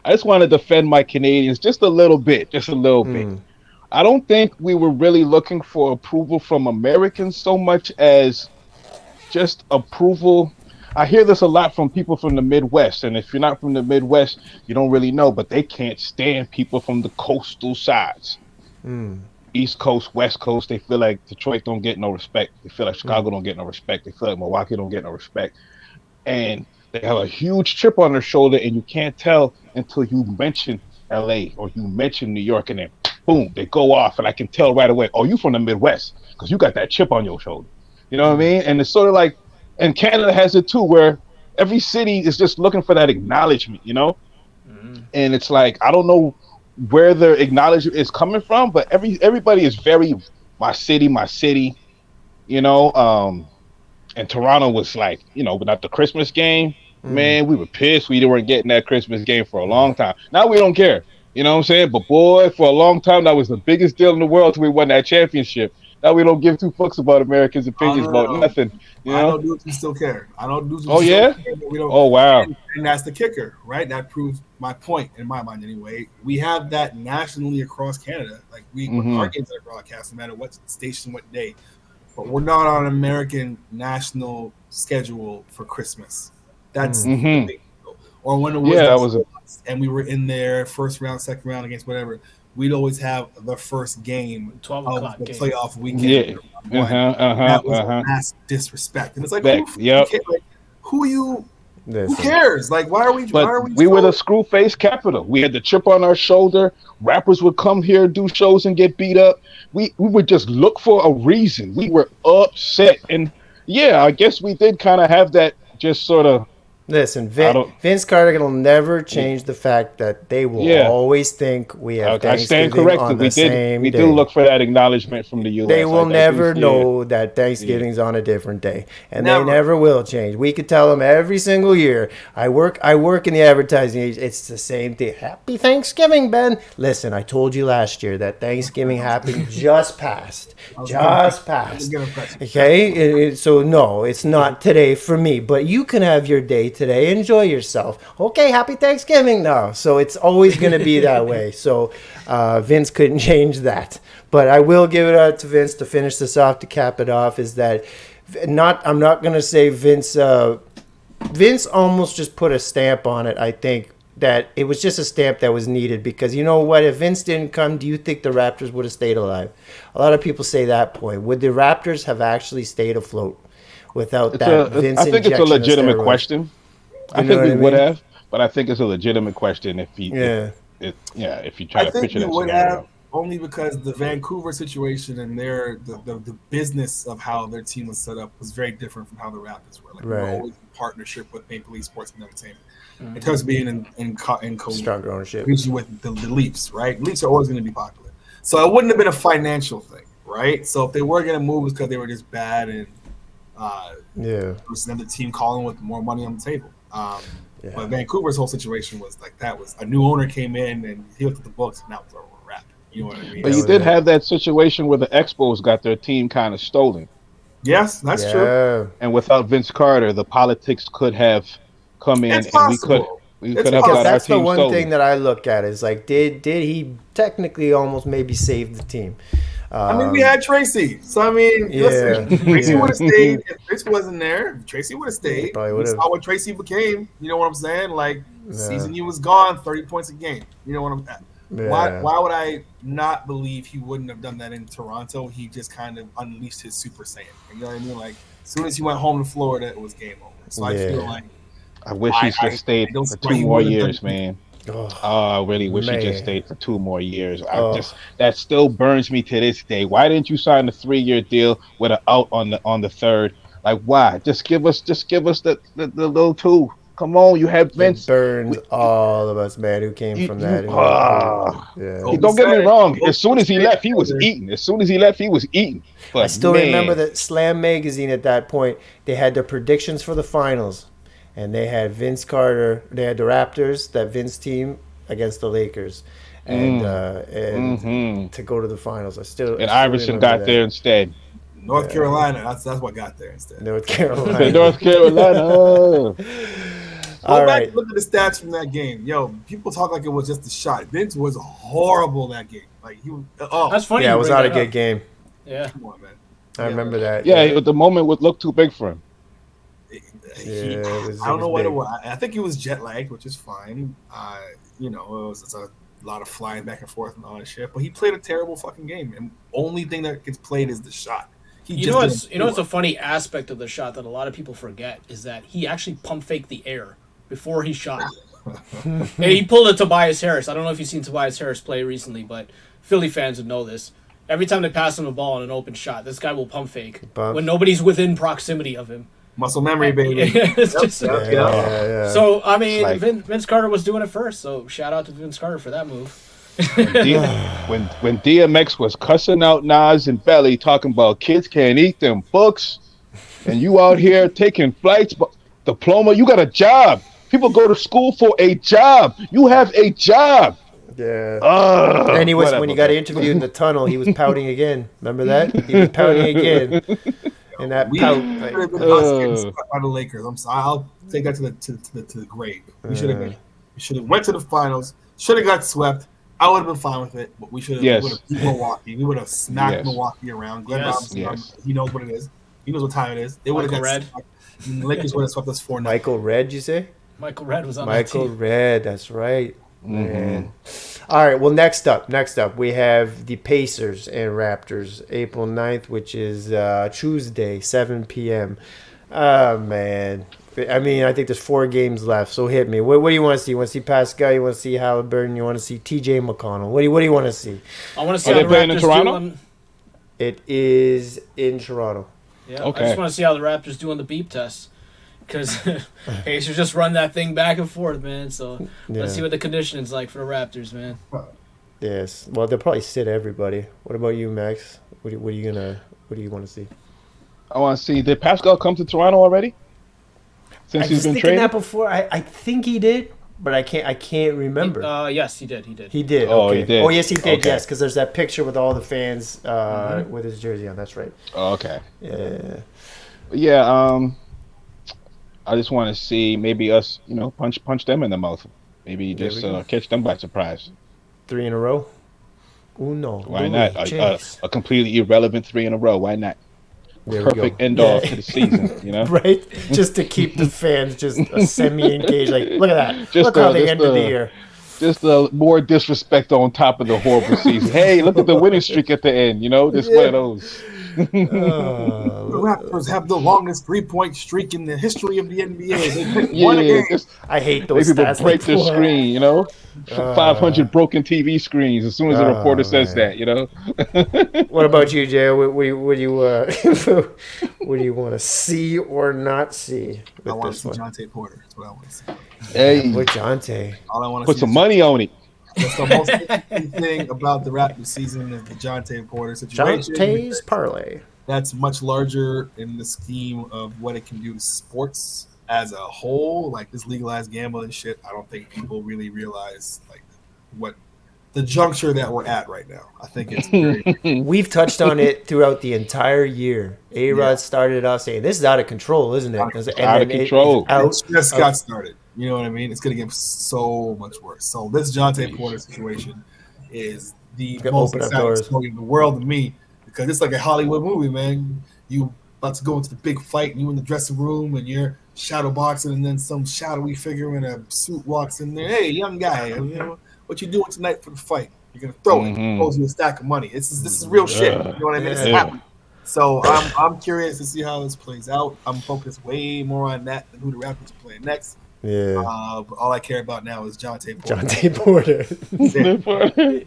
I just want to defend my Canadians just a little bit. Bit. I don't think we were really looking for approval from Americans so much as just approval. I hear this a lot from people from the Midwest, and if you're not from the Midwest, you don't really know, but they can't stand people from the coastal sides. East Coast, West Coast, they feel like Detroit don't get no respect. They feel like Chicago don't get no respect. They feel like Milwaukee don't get no respect. And they have a huge chip on their shoulder, and you can't tell until you mention LA or you mention New York, and then boom, they go off, and I can tell right away, oh, you from the Midwest, because you got that chip on your shoulder. You know what I mean? And it's sort of like, and Canada has it too, where every city is just looking for that acknowledgement, And it's like, I don't know where the acknowledgement is coming from, but everybody is very my city, and Toronto was like, without the Christmas game, man, we were pissed we weren't getting that Christmas game for a long time. Now we don't care, you know what I'm saying? But boy, for a long time, that was the biggest deal in the world till we won that championship. Now we don't give two fucks about Americans' opinions about nothing. I know dudes who still care. I know dudes who Oh, still yeah? care, but we don't. Oh, wow. And that's the kicker, right? That proves my point in my mind anyway. We have that nationally across Canada. Like our games are broadcast no matter what station, what day. But we're not on an American national schedule for Christmas. That's the big deal. Or when it was, and we were in there first round, second round against whatever. We'd always have the first game 12 of o'clock the game. playoff weekend. Yeah. That was a mass disrespect. And it's like, who are you? Who cares? Like, why are we? We were the screw face capital. We had the chip on our shoulder. Rappers would come here, do shows, and get beat up. We would just look for a reason. We were upset, and yeah, I guess we did kind of have that just sort of Listen, Vince Carter will never change the fact that they will always think we have Thanksgiving on the same day. We do look for that acknowledgement from the U.S. They will never know that Thanksgiving's on a different day, and they never will change. We could tell them every single year. I work in the advertising age. It's the same thing. Happy Thanksgiving, Ben. Listen, I told you last year that Thanksgiving happened just passed. Okay, so no, it's not today for me, but you can have your day today. Enjoy yourself. Okay, happy Thanksgiving now. So it's always going to be that way. So Vince couldn't change that. But I will give it out to Vince to finish this off, to cap it off, is that I'm not going to say Vince. Vince almost just put a stamp on it, I think, that it was just a stamp that was needed, because you know what? If Vince didn't come, do you think the Raptors would have stayed alive? A lot of people say that point. Would the Raptors have actually stayed afloat without that Vince I think it's a legitimate question. I think we would have, but I think it's a legitimate question if you try to picture that scenario. Only because the Vancouver situation and the business of how their team was set up was very different from how the Raptors were. Like, we were always in partnership with Maple Leaf Sports and Entertainment. In terms of being in stronger ownership, usually with the Leafs, right? Leafs are always going to be popular, so it wouldn't have been a financial thing, right? So if they were going to move, it's because they were just bad, and there was another team calling with more money on the table. But Vancouver's whole situation was like that: was a new owner came in and he looked at the books, and now we're wrapped. You know what I mean? But you did have that situation where the Expos got their team kind of stolen. Yes, that's true. And without Vince Carter, the politics could have come in, and we could have got our team. That's the one thing that I look at is like, did he technically almost maybe save the team? I mean, we had Tracy, so I mean, listen, Tracy would have stayed if Vince wasn't there. Tracy would have stayed. We saw what Tracy became. You know what I'm saying? Like, the season he was gone, 30 points a game. You know what I'm saying? Why would I not believe he wouldn't have done that in Toronto? He just kind of unleashed his Super Saiyan. You know what I mean? Like, as soon as he went home to Florida, it was game over. So I feel like I wish he just stayed for 2 more years, man. I really wish he just stayed for 2 more years. That still burns me to this day. Why didn't you sign a 3-year deal with an out on the third? Like, why? Just give us the little 2. Come on, you have Vince. It burns all of us, man, who came from that. Don't get me wrong. As soon as he left, he was eating. But I still remember that Slam Magazine at that point, they had their predictions for the finals. And they had Vince Carter. They had the Raptors, that Vince team, against the Lakers, and to go to the finals. Iverson got there instead. North Carolina. That's what got there instead. North Carolina. North Carolina. Go back and look at the stats from that game. Yo, people talk like it was just a shot. Vince was horrible that game. Like he was. That's funny. Yeah, it was not a good game. Yeah. Come on, man. I remember that. Yeah, the moment would look too big for him. I don't know what it was. I think he was jet lagged, which is fine. It was a lot of flying back and forth and all that shit. But he played a terrible fucking game, and only thing that gets played is the shot. What's a funny aspect of the shot that a lot of people forget is that he actually pump faked the air before he shot. And he pulled a Tobias Harris. I don't know if you've seen Tobias Harris play recently, but Philly fans would know this. Every time they pass him a ball on an open shot, this guy will pump fake when nobody's within proximity of him. Muscle memory, baby. So, I mean, Vince Carter was doing it first, so shout out to Vince Carter for that move. when DMX was cussing out Nas and Belly, talking about kids can't eat them books, and you out here taking flights, diploma, you got a job. People go to school for a job. You have a job. Yeah. And he was, when he got interviewed in the tunnel, he was pouting again. Remember that? He was pouting again. And that pout. By the Lakers. I'm sorry. I'll take that to the grave. We should have went to the finals. Should have got swept. I would have been fine with it, but we should have beat Milwaukee. We would have smacked Milwaukee around. Glenn Robinson, he knows what it is. He knows what time it is. They would have got red. The Lakers would have swept us 4-0. Michael Redd, you say? Michael Redd was on that team. Michael Redd, that's right. Man. All right, well, next up, we have the Pacers and Raptors, April 9th, which is Tuesday, 7 p.m. Oh, man. I mean, I think there's 4 games left, so hit me. What do you want to see? You want to see Pascal? You want to see Halliburton? You want to see T.J. McConnell? What do you want to see? I want to see how the Raptors do on... It is in Toronto. Yeah, okay. I just want to see how the Raptors do on the beep test. because Pacers just run that thing back and forth, man. So let's see what the conditioning's like for the Raptors, man. Yes. Well, they'll probably sit everybody. What about you, Max? What do you want to see? I want to see. Did Pascal come to Toronto already? Since he's been traded? That before. I think he did, but I can't remember. Yes, he did. He did. Oh, okay. he did. Oh, yes, he did. Okay. Yes, because there's that picture with all the fans with his jersey on. That's right. Oh, okay. Yeah. Yeah. I just want to see maybe us, punch them in the mouth. Maybe just catch them by surprise. 3 in a row. Uno. Why not? A completely irrelevant 3 in a row. Why not? Perfect end off to the season, Right? Just to keep the fans just semi-engaged. Like, look at that. Look how they ended the year. Just more disrespect on top of the horrible season. Hey, look at the winning streak at the end, just one of those. The Raptors have the longest 3-point streak in the history of the NBA. I hate those people stats. Break their screen, 500 broken TV screens as soon as the reporter says that, What about you, Jay? What do you want to see or not see? I want to see Jonte Porter. That's what I want to see. Hey, with Jonte. All I want to put some money on it. That's the most interesting thing about the Raptors season is the Jonte Porter situation. Jonte's parlay. That's much larger in the scheme of what it can do to sports as a whole. Like this legalized gambling shit, I don't think people really realize what the juncture that we're at right now. I think it's very We've touched on it throughout the entire year. A.Rod started off saying this is out of control, isn't it? Out of control. It just got started. You know what I mean? It's going to get so much worse. So this Jonte Porter situation is the most exciting story in the world to me because it's like a Hollywood movie, man. You about to go into the big fight and you in the dressing room and you're shadow boxing and then some shadowy figure in a suit walks in there. Hey, young guy, what you doing tonight for the fight? You're going to throw it. Pose you a stack of money. This is real shit. You know what I mean? This is happening. So I'm curious to see how this plays out. I'm focused way more on that than who the Raptors are playing next. Yeah. But all I care about now is Jonte Porter. Jonte Porter.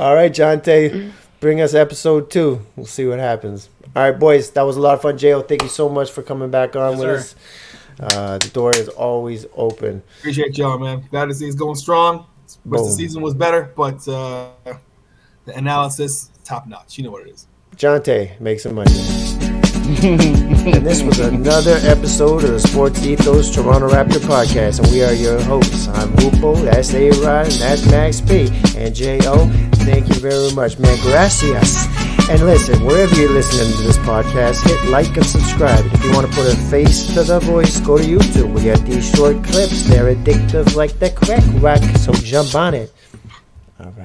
All right, Jonte, bring us episode 2. We'll see what happens. All right, boys, that was a lot of fun. J.O., thank you so much for coming back on with us. The door is always open. Appreciate y'all, man. Glad to see it's going strong. Wish the season was better, but the analysis, top notch. You know what it is. Jonte, make some money. And this was another episode of the Sports Ethos Toronto Raptor Podcast, and we are your hosts. I'm Hoopo, that's A.Rod, and that's Max P. And J.O., thank you very much, man. Gracias. And listen, wherever you're listening to this podcast, hit like and subscribe. If you want to put a face to the voice, go to YouTube. We got these short clips. They're addictive like the crack rock, so jump on it. All right.